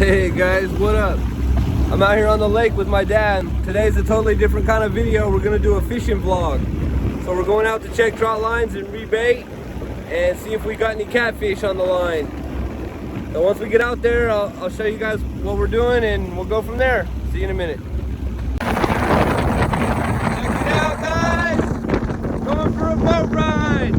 Hey guys, what up? I'm out here on the lake with my dad. Today's a totally different kind of video. We're gonna do a fishing vlog. So we're going out to check trot lines and rebait and see if we got any catfish on the line. So once we get out there, I'll show you guys what we're doing and we'll go from there. See you in a minute. Check it out, guys! Going for a boat ride!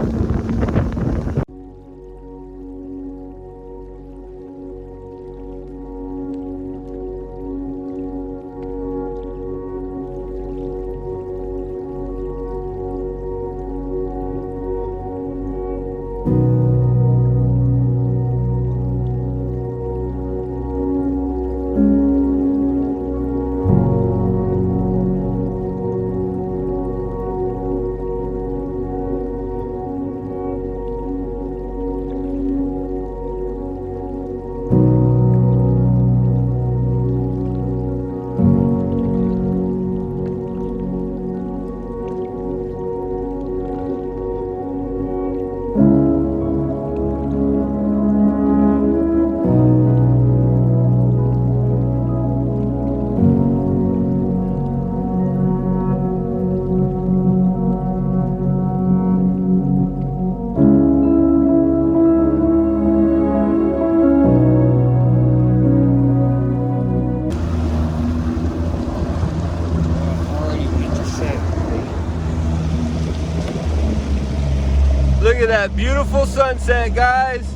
Look at that beautiful sunset, guys.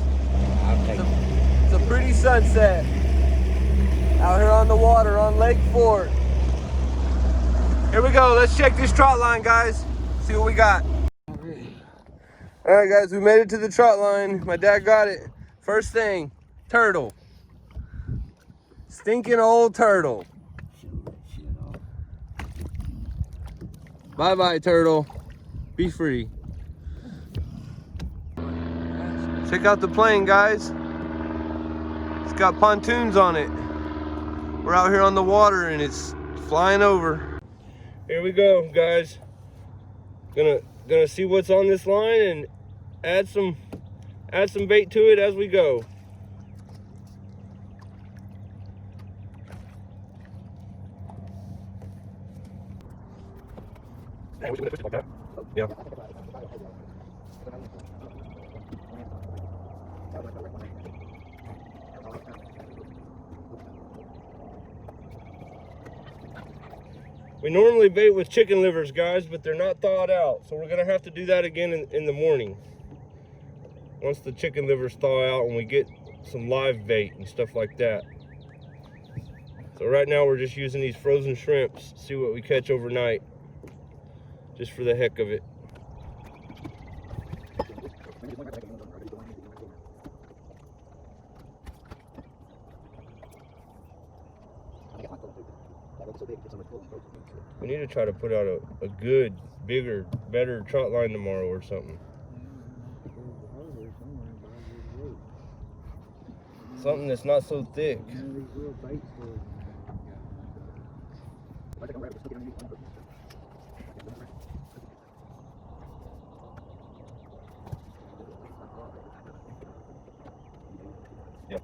It's a pretty sunset. Out here on the water on Lake Fort. Here we go, let's check this trot line, guys. See what we got. All right, guys, we made it to the trot line. My dad got it. First thing, turtle. Stinking old turtle. Bye-bye, turtle. Be free. Check out the plane, guys. It's got pontoons on it. We're out here on the water and it's flying over. Here we go, guys. Gonna see what's on this line and add some bait to it as we go. Hey, we should push it like that. Yeah. We normally bait with chicken livers, guys, but they're not thawed out. So we're gonna have to do that again in the morning. Once the chicken livers thaw out and we get some live bait and stuff like that. So right now we're just using these frozen shrimps, see what we catch overnight. Just for the heck of it. We need to try to put out a good, bigger, better trot line tomorrow or something. Something that's not so thick. Yep.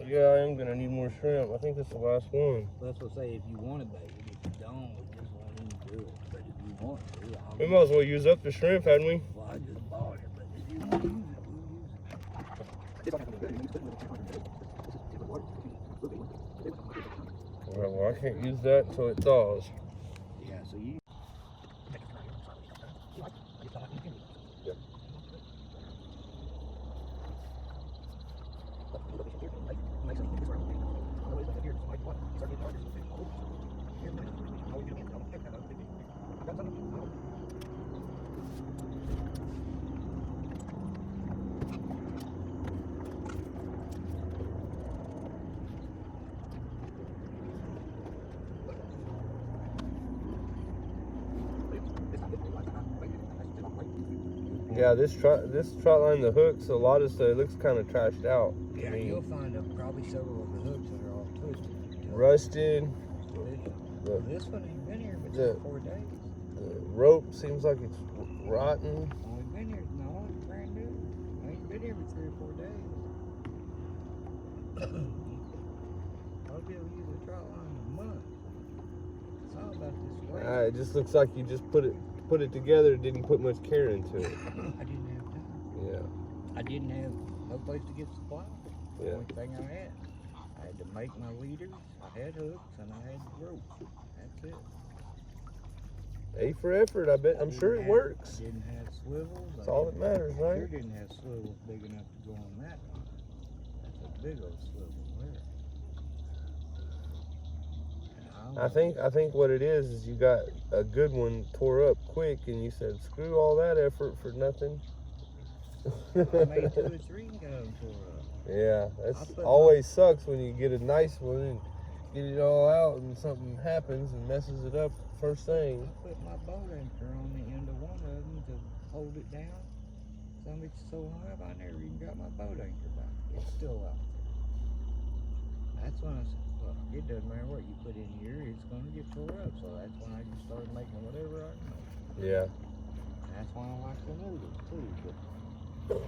Yeah, I am gonna need more shrimp. I think that's the last one. Well, that's what I say, if you want to bait it. If you don't, we just won't even do it. But if you want to, we might as well use up the shrimp, hadn't we? Well, I just bought it, but if you want to use it, Well, I can't use that until it thaws. Yeah, so you... Yeah, this trot line, the hooks, a lot of stuff, it looks kind of trashed out. Yeah, I mean, you'll find probably several of the hooks that are all twisted. Rusted. This one ain't been here but just 4 days. rope seems like it's rotten. Only been here, no, it's brand new. I ain't been here for 3 or 4 days. I'll be able to use a Trotline in a month. It's all about this weight. It just looks like you just put it together, didn't put much care into it. I didn't have time. Yeah. I didn't have no place to get supplies. The Yeah. only thing I had to make my leaders, I had hooks, and I had ropes. That's it. A for effort, I bet. I'm sure it works. I didn't have swivels. That's all that matters, Sure right? didn't have swivels big enough to go on that line. That's a big old swivel there. And I think what it is you got a good one tore up quick, and you said, screw all that effort for nothing. I made 2 or 3 and got them tore up. Yeah, that's always sucks when you get a nice one and get it all out and something happens and messes it up first thing. I put my boat anchor on the end of one of them to hold it down. Some of it's so high up, I never even got my boat anchor back. It's still out there. That's when I said, look, it doesn't matter what you put in here, it's going to get tore up. So that's when I just started making whatever I can make. Yeah. That's why I like the noodles too. But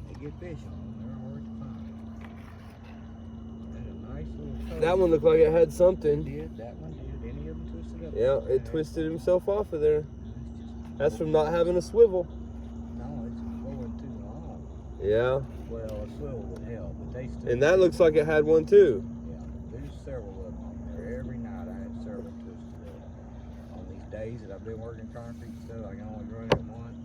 they get fish on them, they're hard to find. Had a nice little coat. That one looked like it had something. That one did. Any of them twisted up? Yeah, it twisted himself off of there. That's from not having a swivel. No, it's going too long. Yeah. Well, a swivel would help, but they still. And that looks like it had one too. Yeah, there's several of them on there. Every night I had several twisted up. On these days that I've been working concrete and stuff, I can only run it once.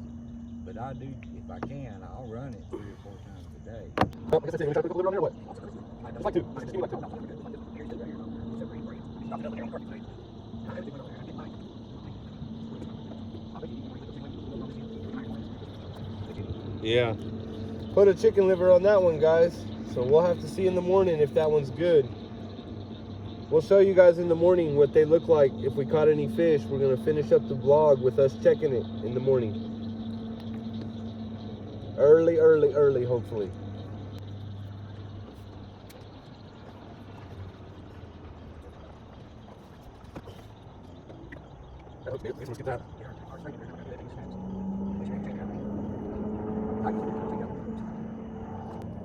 But I do, if I can, I'll run it 3 or 4 times a day. Oh, I guess that's it. We're trying to put a little on there, what? It's like 2. Just give me like 2. Yeah. Put a chicken liver on that one, guys. So we'll have to see in the morning if that one's good. We'll show you guys in the morning what they look like. If we caught any fish, we're going to finish up the vlog with us checking it in the morning. Early, hopefully. Let's get that.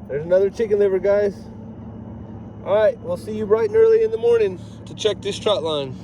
There's another chicken liver, guys. All right, we'll see you bright and early in the morning to check this trot line.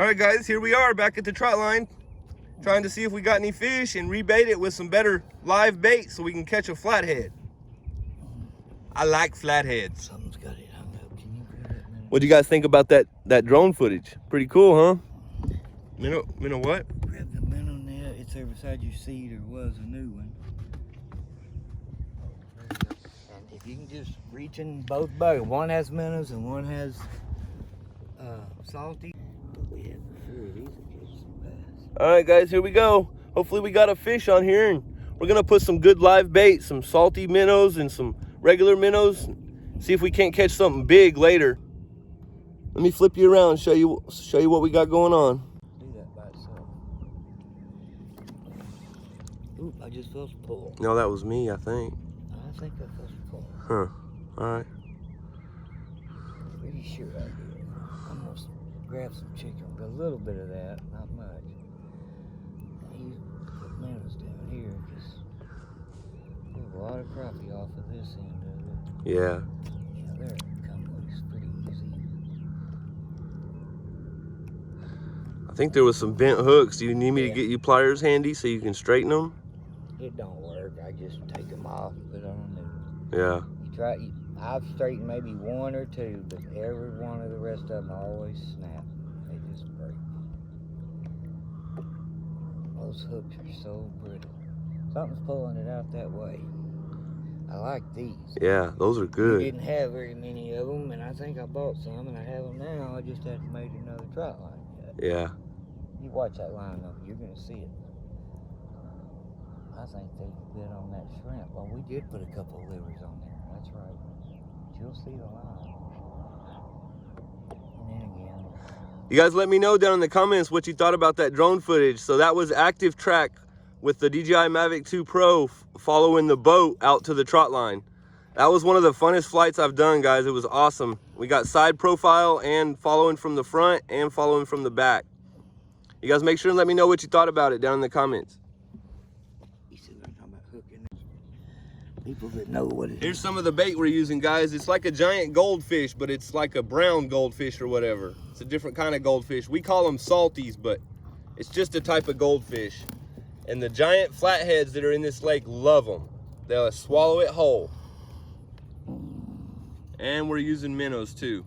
right, guys, here we are back at the Trotline, trying to see if we got any fish and rebait it with some better live bait so we can catch a flathead. I like flatheads. Something's got it hung up. Can you grab that minnow? What do you guys think about that drone footage? Pretty cool, huh? Minnow what? Grab the minnow net. It's there beside your seat, or was a new one. And if you can just reach in both buckets. One has minnows and one has salty. We have sure these are just some bass. All right, guys, here we go. Hopefully we got a fish on here, and we're gonna put some good live bait, some salty minnows and some regular minnows. See if we can't catch something big later. Let me flip you around and show you what we got going on. Do that by itself. Oop, I just felt a pull. No, that was me, I think. I think I felt a pull. Huh. All right. Pretty sure I did. I'm gonna grab some chicken, a little bit of that, not much. You put minnows down here because there's a lot of crappie off of this end of it. Yeah. Yeah, there it comes loose pretty easy. I think there was some bent hooks. Do you need me to get you pliers handy so you can straighten them? It don't work. I just take them off and put on new. Yeah. I've straightened maybe one or two, but every one of the rest of them always snap. They just break. Those hooks are so brittle. Something's pulling it out that way. I like these. Yeah, those are We good. didn't have very many of them, and I think I bought some, and I have them now. I just haven't made another Trotline yet. Yeah. You watch that line up, you're gonna see it. I think they bit on that shrimp. Well, we did put a couple of livers on there. That's right. You'll see the line. And then again. You guys let me know down in the comments what you thought about that drone footage. So that was active track with the DJI Mavic 2 Pro following the boat out to the Trotline. That was one of the funnest flights I've done, guys. It was awesome. We got side profile and following from the front and following from the back. You guys make sure and let me know what you thought about it down in the comments. You see what I'm talking about hooking? People that know what it is. Here's some of the bait we're using, guys. It's like a giant goldfish, but it's like a brown goldfish or whatever. It's a different kind of goldfish. We call them salties, but it's just a type of goldfish. And the giant flatheads that are in this lake love them. They'll swallow it whole. And we're using minnows too.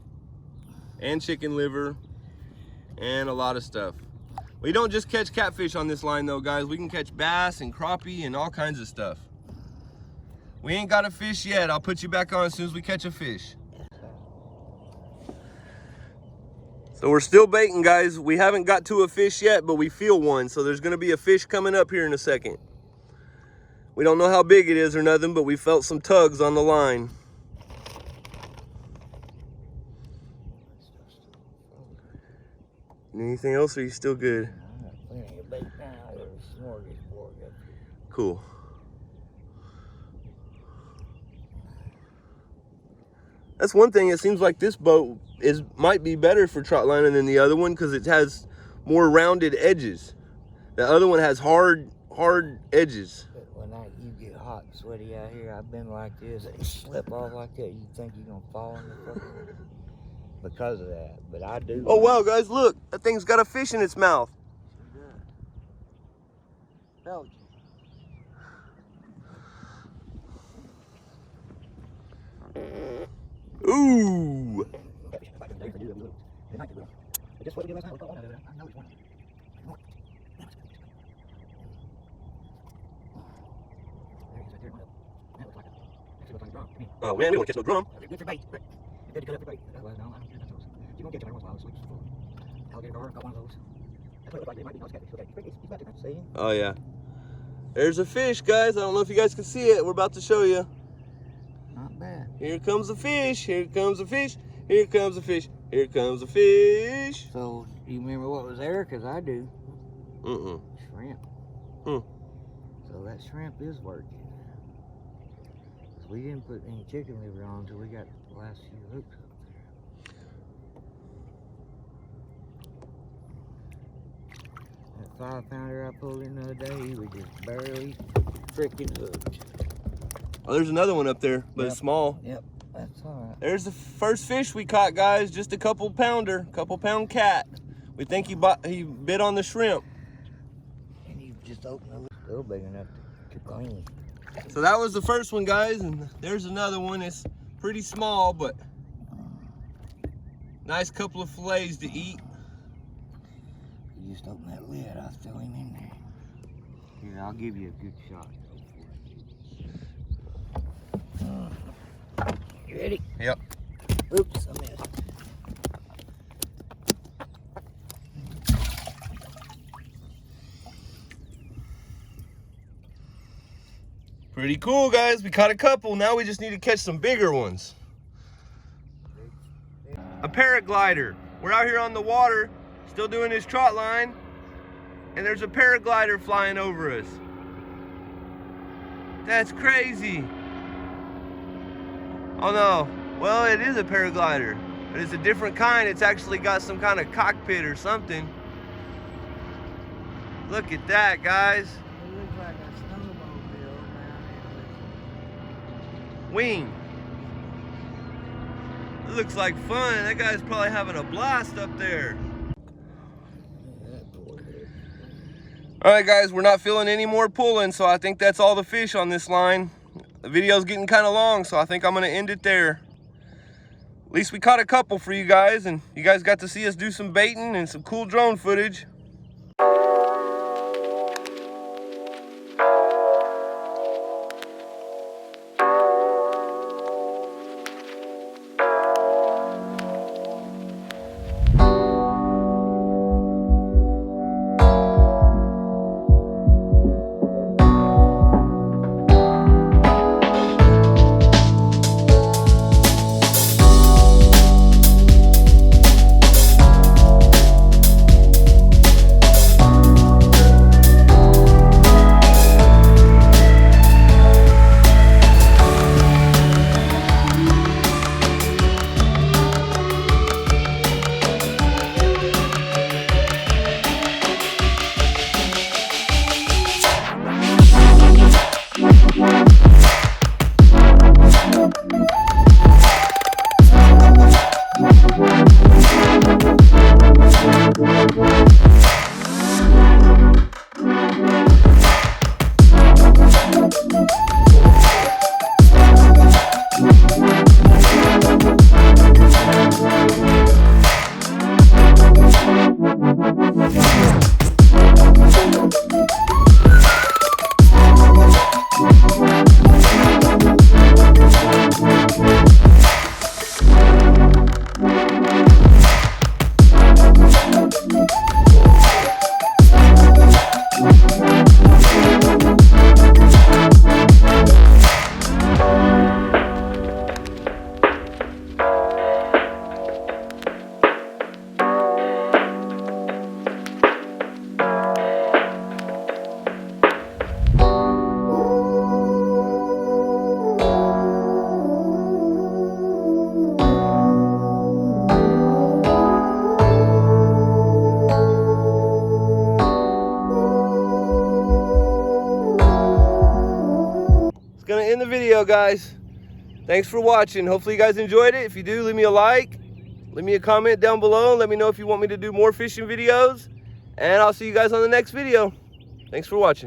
And chicken liver. And a lot of stuff. We don't just catch catfish on this line though, guys. We can catch bass and crappie and all kinds of stuff. We ain't got a fish yet. I'll put you back on as soon as we catch a fish. So we're still baiting, guys. We haven't got to a fish yet, but we feel one. So there's gonna be a fish coming up here in a second. We don't know how big it is or nothing, but we felt some tugs on the line. Anything else, or are you still good? I got plenty of bait now. There's a smorgasbord up here. Cool. That's one thing. It seems like this boat might be better for trotlining than the other one because it has more rounded edges. The other one has hard edges. But when you get hot and sweaty out here, I've been like this. And slip off like that, you think you're gonna fall in the fucking because of that. But I do. Oh wow, guys, look! That thing's got a fish in its mouth. Belgian. Ooh! Oh man, we don't catch no drum. Good for bait. Good to cut up for bait. Otherwise, no, I don't care. You won't get every once in a while. Sweet full. Alligator gar, got one of those. That's what it looks like. They might be nice catfish. Okay, he's about to see. Oh yeah. There's a fish, guys. I don't know if you guys can see it. We're about to show you. Not bad. Here comes the fish. Here comes the fish. Here comes the fish. Here comes the fish. So, do you remember what was there? Because I do. Shrimp. So that shrimp is working. We didn't put any chicken liver on until we got the last few hooks up there. That 5-pounder I pulled in the other day, he was just barely freaking hooked. Oh, there's another one up there, but it's small. Yep, that's all right. There's the first fish we caught, guys. Just a couple pound cat. We think he bit on the shrimp. And you just open it. Still big enough to clean. So that was the first one, guys, and there's another one. It's pretty small, but nice couple of fillets to eat. You just open that lid, I'll throw him in there. Here, I'll give you a good shot. You ready? Yep. Oops, I missed. Pretty cool, guys. We caught a couple. Now we just need to catch some bigger ones. A paraglider. We're out here on the water, still doing this trot line, and there's a paraglider flying over us. That's crazy. Oh no. Well, it is a paraglider, but it's a different kind. It's actually got some kind of cockpit or something. Look at that, guys. It looks like a snowmobile around Wing. It looks like fun. That guy's probably having a blast up there. All right, guys, we're not feeling any more pulling, so I think that's all the fish on this line. The video's getting kind of long, so I think I'm gonna end it there. At least we caught a couple for you guys, and you guys got to see us do some baiting and some cool drone footage. Gonna end the video, guys. Thanks for watching. Hopefully you guys enjoyed it. If you do, leave me a like, leave me a comment down below, and let me know if you want me to do more fishing videos, and I'll see you guys on the next video. Thanks for watching.